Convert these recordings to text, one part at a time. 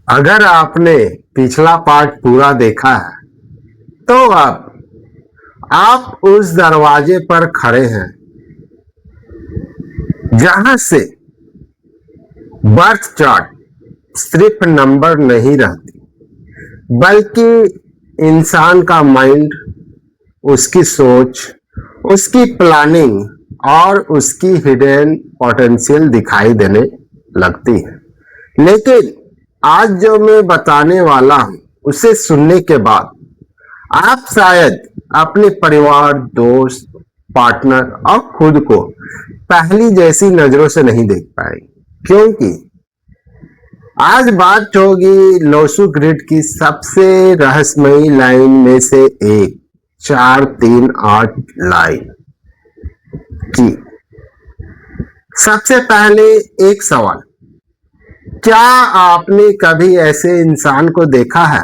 अगर आपने पिछला पार्ट पूरा देखा है तो अब आप उस दरवाजे पर खड़े हैं जहां से बर्थ चार्ट सिर्फ नंबर नहीं रहती, बल्कि इंसान का माइंड, उसकी सोच, उसकी प्लानिंग और उसकी हिडन पोटेंशियल दिखाई देने लगती है। लेकिन आज जो मैं बताने वाला हूं उसे सुनने के बाद आप शायद अपने परिवार, दोस्त, पार्टनर और खुद को पहली जैसी नजरों से नहीं देख पाएंगे, क्योंकि आज बात होगी लोसू ग्रिड की सबसे रहस्यमयी लाइन में से एक, 4-3-8 लाइन की। सबसे पहले एक सवाल, क्या आपने कभी ऐसे इंसान को देखा है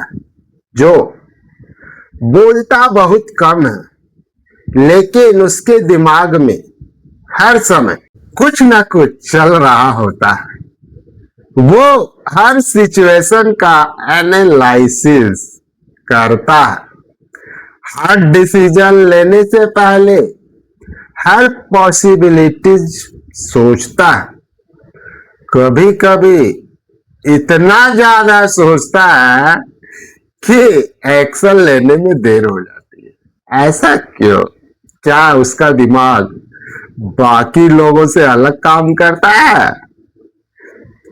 जो बोलता बहुत कम है लेकिन उसके दिमाग में हर समय कुछ ना कुछ चल रहा होता है? वो हर सिचुएशन का एनालिसिस करता है, हर डिसीजन लेने से पहले हर पॉसिबिलिटीज सोचता है, कभी कभी इतना ज्यादा सोचता है कि एक्शन लेने में देर हो जाती है। ऐसा क्यों? क्या उसका दिमाग बाकी लोगों से अलग काम करता है?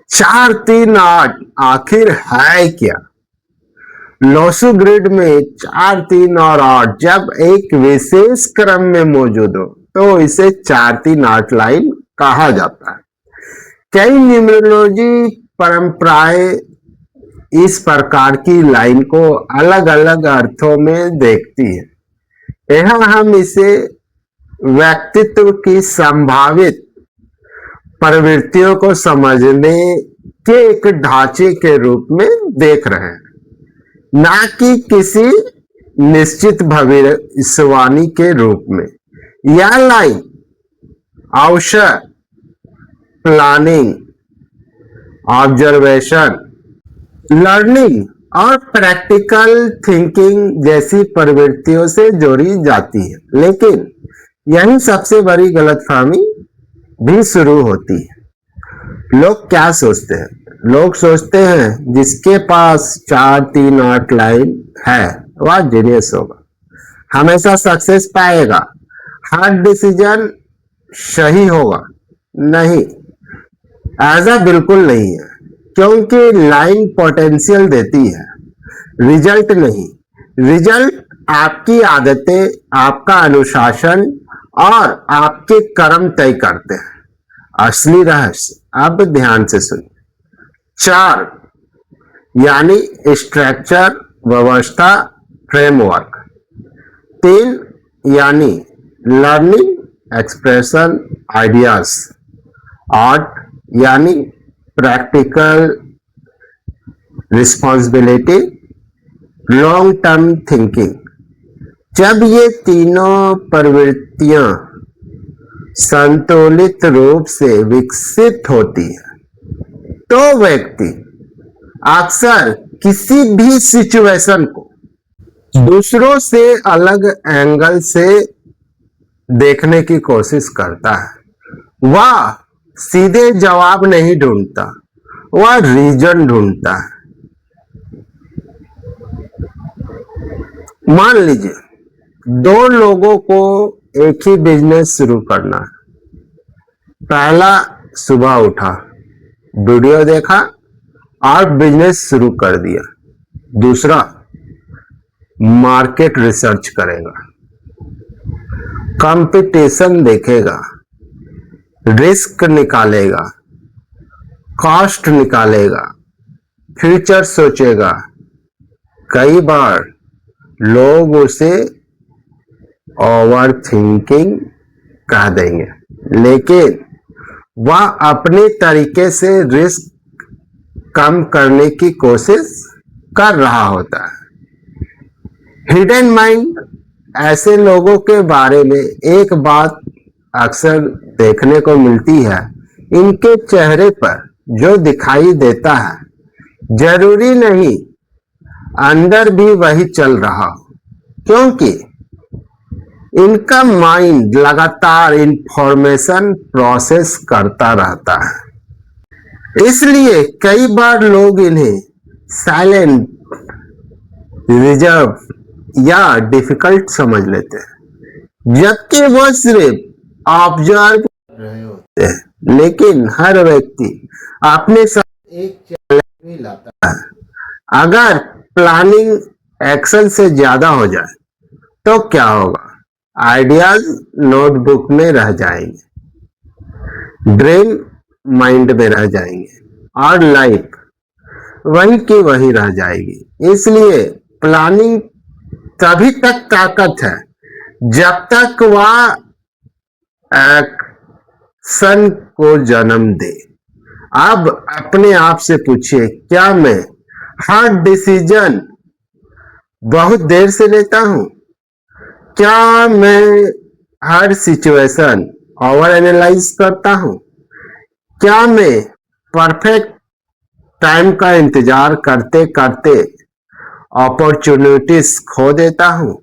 4-3-8 आखिर है क्या? लोसू ग्रिड में 4-3 और 8 जब एक विशेष क्रम में मौजूद हो तो इसे 4-3-8 लाइन कहा जाता है। कई न्यूमरोलॉजी परंपराएं इस प्रकार की लाइन को अलग अलग अर्थों में देखती है। यहाँ हम इसे व्यक्तित्व की संभावित प्रवृत्तियों को समझने के एक ढांचे के रूप में देख रहे हैं, ना कि किसी निश्चित भविष्यवाणी के रूप में। यह लाइन अवसर, प्लानिंग, ऑब्जर्वेशन, लर्निंग और प्रैक्टिकल थिंकिंग जैसी प्रवृत्तियों से जोड़ी जाती है। लेकिन यही सबसे बड़ी गलतफहमी भी शुरू होती है। लोग क्या सोचते हैं? लोग सोचते हैं जिसके पास 4-3-8 लाइन है वह जीनियस होगा, हमेशा सक्सेस पाएगा, हर डिसीजन सही होगा। नहीं, ऐसा बिल्कुल नहीं है, क्योंकि लाइन पोटेंशियल देती है, रिजल्ट नहीं। रिजल्ट आपकी आदतें, आपका अनुशासन और आपके कर्म तय करते हैं। असली रहस्य अब ध्यान से सुनिए। 4 यानी स्ट्रक्चर, व्यवस्था, फ्रेमवर्क। 3 यानी लर्निंग, एक्सप्रेशन, आइडियाज। 8 यानी practical, responsibility, long term thinking. जब ये तीनों प्रवृत्तियां संतुलित रूप से विकसित होती है तो व्यक्ति अक्सर किसी भी सिचुएशन को दूसरों से अलग एंगल से देखने की कोशिश करता है। वह सीधे जवाब नहीं ढूंढता, वह रीजन ढूंढता है। मान लीजिए 2 लोगों को एक ही बिजनेस शुरू करना है। पहला सुबह उठा, वीडियो देखा और बिजनेस शुरू कर दिया। दूसरा मार्केट रिसर्च करेगा, कंपटीशन देखेगा, रिस्क निकालेगा, कॉस्ट निकालेगा, फ्यूचर सोचेगा। कई बार लोग उसे ओवर थिंकिंग कह देंगे, लेकिन वह अपने तरीके से रिस्क कम करने की कोशिश कर रहा होता है। हिडन माइंड ऐसे लोगों के बारे में एक बात अक्सर देखने को मिलती है, इनके चेहरे पर जो दिखाई देता है जरूरी नहीं अंदर भी वही चल रहा हो, क्योंकि इनका माइंड लगातार इंफॉर्मेशन प्रोसेस करता रहता है। इसलिए कई बार लोग इन्हें साइलेंट, रिजर्व या डिफिकल्ट समझ लेते हैं, जबकि वो सिर्फ ऑब्जर्व कर रहे होते हैं। लेकिन हर व्यक्ति अपने साथ एक चैलेंज भी लाता है। अगर प्लानिंग एक्शन से ज्यादा हो जाए तो क्या होगा? आइडियाज नोटबुक में रह जाएंगे, ड्रीम माइंड में रह जाएंगे और लाइफ वही की वही रह जाएगी। इसलिए प्लानिंग तभी तक ताकत है जब तक वह एक्शन को जन्म दे। अब अपने आप से पूछिए, क्या मैं हर डिसीजन बहुत देर से लेता हूं? क्या मैं हर सिचुएशन ओवर एनालाइज करता हूं? क्या मैं परफेक्ट टाइम का इंतजार करते करते अपॉर्चुनिटीज खो देता हूं?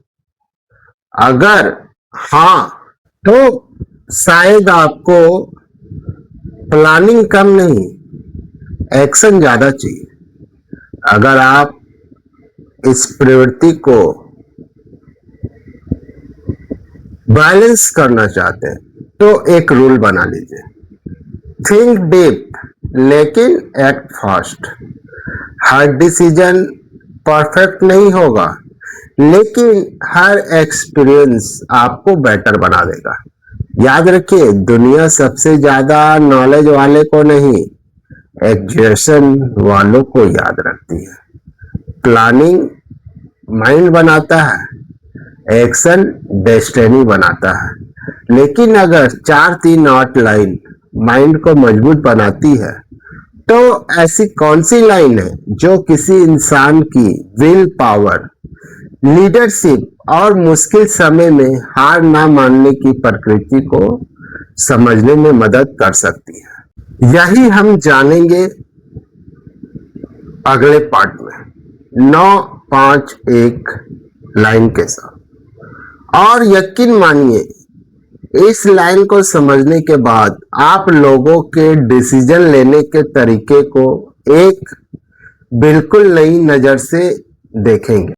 अगर हाँ, तो शायद आपको प्लानिंग कम नहीं, एक्शन ज्यादा चाहिए। अगर आप इस प्रवृत्ति को बैलेंस करना चाहते हैं तो एक रूल बना लीजिए, थिंक डीप लेकिन एक्ट फास्ट। हर डिसीजन परफेक्ट नहीं होगा, लेकिन हर एक्सपीरियंस आपको बेटर बना देगा। याद रखिए, दुनिया सबसे ज्यादा नॉलेज वाले को नहीं, एग्जेशन वालों को याद रखती है। प्लानिंग माइंड बनाता है, एक्शन डेस्टिनी बनाता है। लेकिन अगर 4-3 आउटलाइन माइंड को मजबूत बनाती है, तो ऐसी कौन सी लाइन है जो किसी इंसान की विल पावर, लीडरशिप और मुश्किल समय में हार ना मानने की प्रकृति को समझने में मदद कर सकती है? यही हम जानेंगे अगले पार्ट में 9-5-1 लाइन के साथ। और यकीन मानिए, इस लाइन को समझने के बाद आप लोगों के डिसीजन लेने के तरीके को एक बिल्कुल नई नजर से देखेंगे।